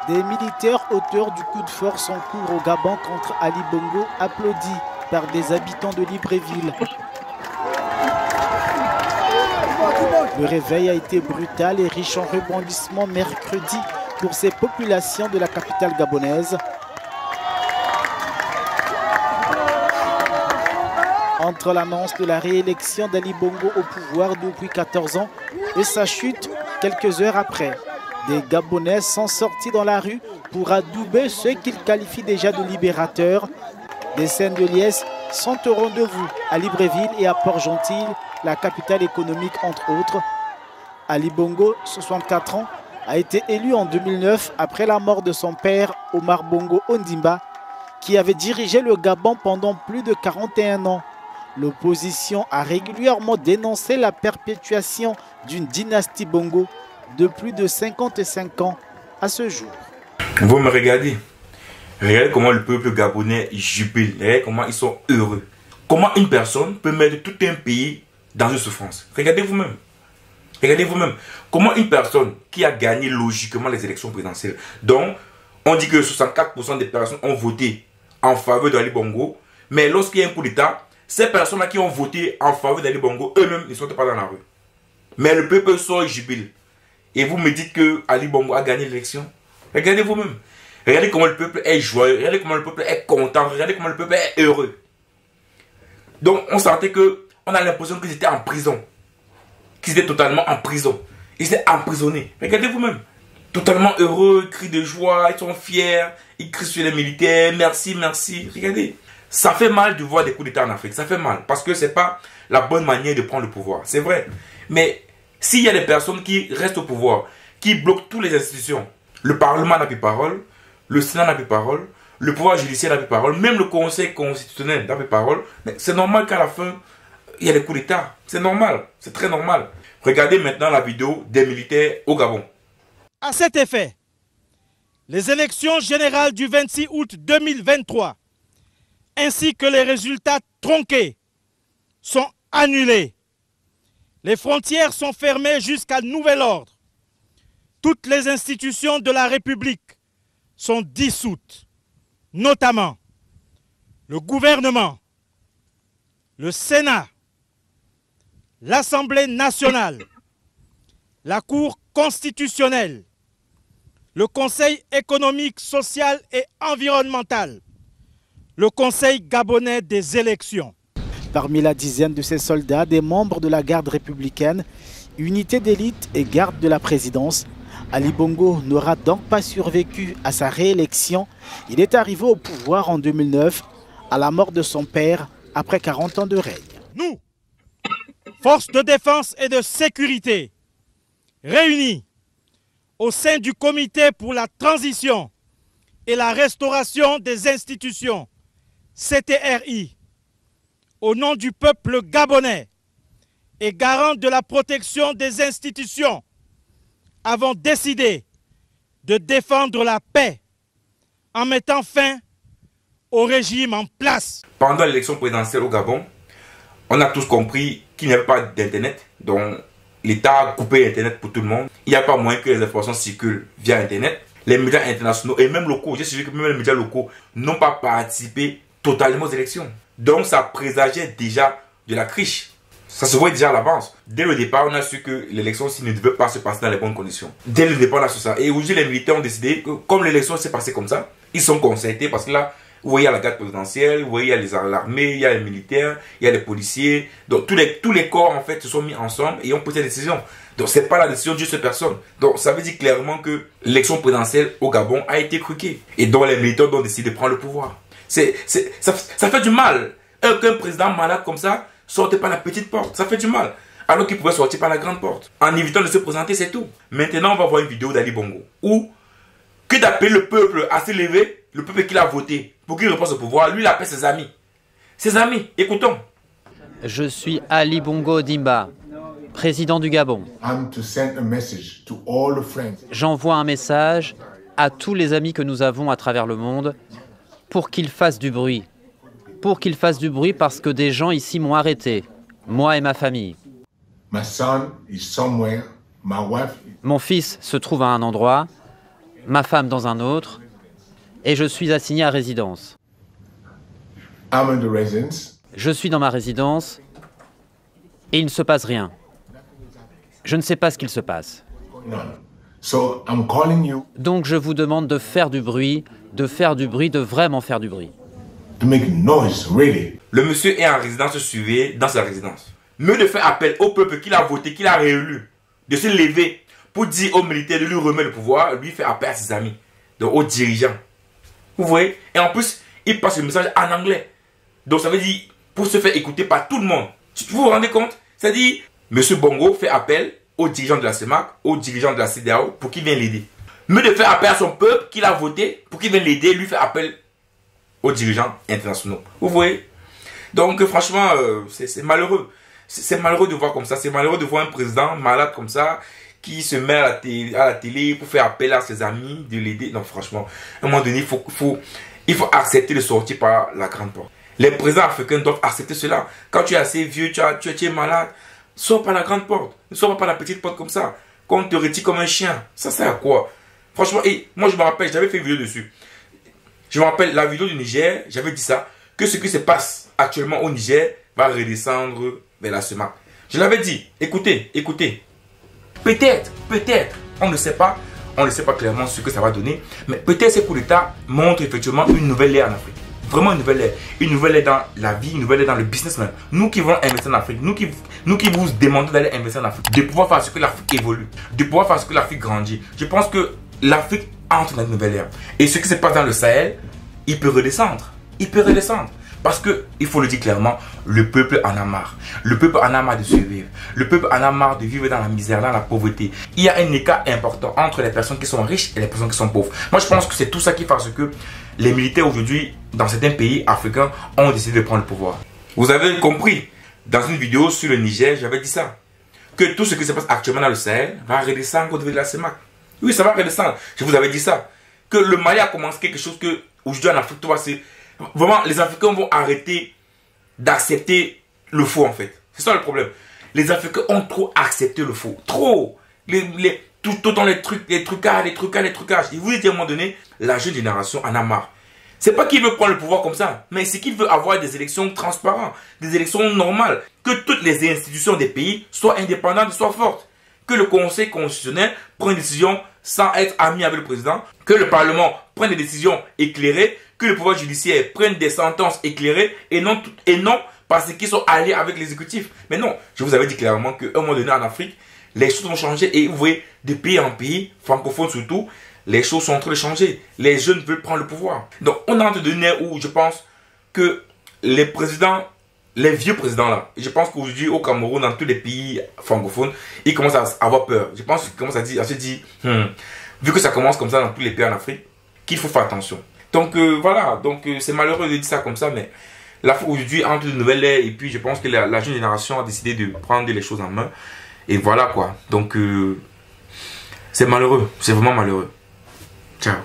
Des militaires auteurs du coup de force en cours au Gabon contre Ali Bongo applaudis par des habitants de Libreville. Le réveil a été brutal et riche en rebondissements mercredi pour ces populations de la capitale gabonaise. Entre l'annonce de la réélection d'Ali Bongo au pouvoir depuis 14 ans et sa chute quelques heures après, des Gabonais sont sortis dans la rue pour adouber ceux qu'ils qualifient déjà de libérateurs. Des scènes de liesse sont au rendez-vous à Libreville et à Port-Gentil, la capitale économique entre autres. Ali Bongo, 64 ans, a été élu en 2009 après la mort de son père Omar Bongo Ondimba, qui avait dirigé le Gabon pendant plus de 41 ans. L'opposition a régulièrement dénoncé la perpétuation d'une dynastie Bongo de plus de 55 ans à ce jour. Vous me regardez. Regardez comment le peuple gabonais jubile. Regardez comment ils sont heureux. Comment une personne peut mettre tout un pays dans une souffrance. Regardez vous-même. Regardez vous-même. Comment une personne qui a gagné logiquement les élections présidentielles, donc on dit que 64% des personnes ont voté en faveur d'Ali Bongo, mais lorsqu'il y a un coup d'État, ces personnes-là qui ont voté en faveur d'Ali Bongo, eux-mêmes ne sont pas dans la rue. Mais le peuple sort et jubile. Et vous me dites que Ali Bongo a gagné l'élection. Regardez vous-même. Regardez comment le peuple est joyeux. Regardez comment le peuple est content. Regardez comment le peuple est heureux. Donc on sentait que, on a l'impression qu'ils étaient en prison. Qu'ils étaient totalement en prison. Ils étaient emprisonnés. Regardez vous-même. Totalement heureux, cris de joie, ils sont fiers. Ils crient sur les militaires. Merci, merci. Regardez. Ça fait mal de voir des coups d'État en Afrique. Ça fait mal. Parce que ce n'est pas la bonne manière de prendre le pouvoir. C'est vrai. Mais s'il y a des personnes qui restent au pouvoir, qui bloquent toutes les institutions, le Parlement n'a plus parole, le Sénat n'a plus parole, le pouvoir judiciaire n'a plus parole, même le Conseil constitutionnel n'a plus parole, mais c'est normal qu'à la fin, il y a des coups d'État. C'est normal. C'est très normal. Regardez maintenant la vidéo des militaires au Gabon. À cet effet, les élections générales du 26 août 2023 ainsi que les résultats tronqués sont annulés. Les frontières sont fermées jusqu'à nouvel ordre. Toutes les institutions de la République sont dissoutes, notamment le gouvernement, le Sénat, l'Assemblée nationale, la Cour constitutionnelle, le Conseil économique, social et environnemental, le Conseil gabonais des élections. Parmi la dizaine de ces soldats, des membres de la garde républicaine, unité d'élite et garde de la présidence, Ali Bongo n'aura donc pas survécu à sa réélection. Il est arrivé au pouvoir en 2009, à la mort de son père, après 40 ans de règne. Nous, forces de défense et de sécurité, réunis au sein du Comité pour la transition et la restauration des institutions, CTRI, au nom du peuple gabonais et garant de la protection des institutions, avons décidé de défendre la paix en mettant fin au régime en place. Pendant l'élection présidentielle au Gabon, on a tous compris qu'il n'y avait pas d'Internet, donc l'État a coupé Internet pour tout le monde. Il n'y a pas moyen que les informations circulent via Internet. Les médias internationaux et même locaux, j'ai suivi que même les médias locaux n'ont pas participé totalement aux élections. Donc ça présageait déjà de la criche. Ça se voyait déjà à l'avance. Dès le départ, on a su que l'élection ne devait pas se passer dans les bonnes conditions. Dès le départ, on a su ça. Et aujourd'hui, les militaires ont décidé que comme l'élection s'est passée comme ça, ils sont concertés parce que là, vous voyez, il y a la garde présidentielle, vous voyez, il y a l'armée, il y a les militaires, il y a les policiers. Donc tous les corps en fait se sont mis ensemble et ont pris cette décision. Donc c'est pas la décision d'une seule personne. Donc ça veut dire clairement que l'élection présidentielle au Gabon a été truquée. Et donc les militaires ont décidé de prendre le pouvoir. Ça fait du mal. Qu'un président malade comme ça sortait par la petite porte. Ça fait du mal. Alors qu'il pouvait sortir par la grande porte. En évitant de se présenter, c'est tout. Maintenant, on va voir une vidéo d'Ali Bongo. Où, que d'appeler le peuple à se lever, le peuple qui l'a voté, pour qu'il repasse au pouvoir, lui, il appelle ses amis. Ses amis, écoutons. Je suis Ali Bongo Ondimba, président du Gabon. J'envoie un message à tous les amis que nous avons à travers le monde pour qu'ils fassent du bruit. Pour qu'ils fassent du bruit parce que des gens ici m'ont arrêté, moi et ma famille. Mon fils se trouve à un endroit, ma femme dans un autre, et je suis assigné à résidence. I'm in the residence. Je suis dans ma résidence et il ne se passe rien. Je ne sais pas ce qu'il se passe. None. So I'm calling you Donc je vous demande de faire du bruit, de vraiment faire du bruit. to make noise, really. Le monsieur est en résidence surveillée dans sa résidence. Mieux de faire appel au peuple qu'il a voté, qu'il a réélu, de se lever pour dire aux militaires de lui remettre le pouvoir, lui faire appel à ses amis, donc aux dirigeants. Vous voyez? Et en plus, il passe le message en anglais. Donc ça veut dire, pour se faire écouter par tout le monde. Vous vous rendez compte? C'est-à-dire, monsieur Bongo fait appel aux dirigeants de la CEMAC, aux dirigeants de la CEDEAO pour qu'ils viennent l'aider. Mieux de faire appel à son peuple qu'il a voté pour qu'il vienne l'aider, lui faire appel aux dirigeants internationaux. Vous voyez? Donc franchement, c'est malheureux. C'est malheureux de voir comme ça. C'est malheureux de voir un président malade comme ça qui se met à la télé pour faire appel à ses amis, de l'aider. Non, franchement, à un moment donné, il faut accepter de sortir par la grande porte. Les présidents africains doivent accepter cela. Quand tu es assez vieux, tu es malade, sors par la grande porte. Ne sors pas par la petite porte comme ça. Quand on te retire comme un chien, ça sert à quoi? Franchement, et moi je me rappelle, j'avais fait une vidéo dessus. Je me rappelle la vidéo du Niger, j'avais dit ça, que ce qui se passe actuellement au Niger va redescendre vers la CEMAC. Je l'avais dit, écoutez, peut-être, on ne sait pas clairement ce que ça va donner, mais peut-être ce coup d'État montre effectivement une nouvelle ère en Afrique. Vraiment une nouvelle ère dans la vie, une nouvelle ère dans le business même. Nous qui voulons investir en Afrique, nous qui vous demandons d'aller investir en Afrique, de pouvoir faire ce que l'Afrique évolue, de pouvoir faire ce que l'Afrique grandit. Je pense que l'Afrique entre dans une nouvelle ère. Et ce qui se passe dans le Sahel, il peut redescendre. Il peut redescendre. Parce que, il faut le dire clairement, le peuple en a marre. Le peuple en a marre de survivre. Le peuple en a marre de vivre dans la misère, dans la pauvreté. Il y a un écart important entre les personnes qui sont riches et les personnes qui sont pauvres. Moi, je pense que c'est tout ça qui fait ce que les militaires aujourd'hui, dans certains pays africains, ont décidé de prendre le pouvoir. Vous avez compris, dans une vidéo sur le Niger, j'avais dit ça. Que tout ce qui se passe actuellement dans le Sahel va redescendre au niveau de la CEMAC. Oui, ça va redescendre. Je vous avais dit ça. Que le Mali a commencé quelque chose que, aujourd'hui en Afrique, c'est vraiment, les Africains vont arrêter d'accepter le faux en fait. C'est ça le problème. Les Africains ont trop accepté le faux. Trop. Tout autant les trucages. Et vous dites à un moment donné, la jeune génération en a marre. C'est pas qu'il veut prendre le pouvoir comme ça, mais c'est qu'il veut avoir des élections transparentes, des élections normales. Que toutes les institutions des pays soient indépendantes, soient fortes. Que le Conseil constitutionnel prenne une décision sans être ami avec le président. Que le Parlement prenne des décisions éclairées. Que le pouvoir judiciaire prenne des sentences éclairées et non parce qu'ils sont alliés avec l'exécutif. Mais non, je vous avais dit clairement qu'à un moment donné en Afrique, les choses vont changer et vous voyez, de pays en pays, francophones surtout, les choses sont en train de changer. Les jeunes veulent prendre le pouvoir. Donc on est en train de donner où je pense que les présidents, les vieux présidents là, je pense qu'aujourd'hui au Cameroun, dans tous les pays francophones, ils commencent à avoir peur. Je pense qu'ils commencent à se dire, vu que ça commence comme ça dans tous les pays en Afrique, qu'il faut faire attention. Donc voilà, c'est malheureux de dire ça comme ça, mais l'Afrique aujourd'hui entre de nouvelles ères et puis je pense que la jeune génération a décidé de prendre les choses en main. Et voilà quoi, donc c'est malheureux, c'est vraiment malheureux. Ciao.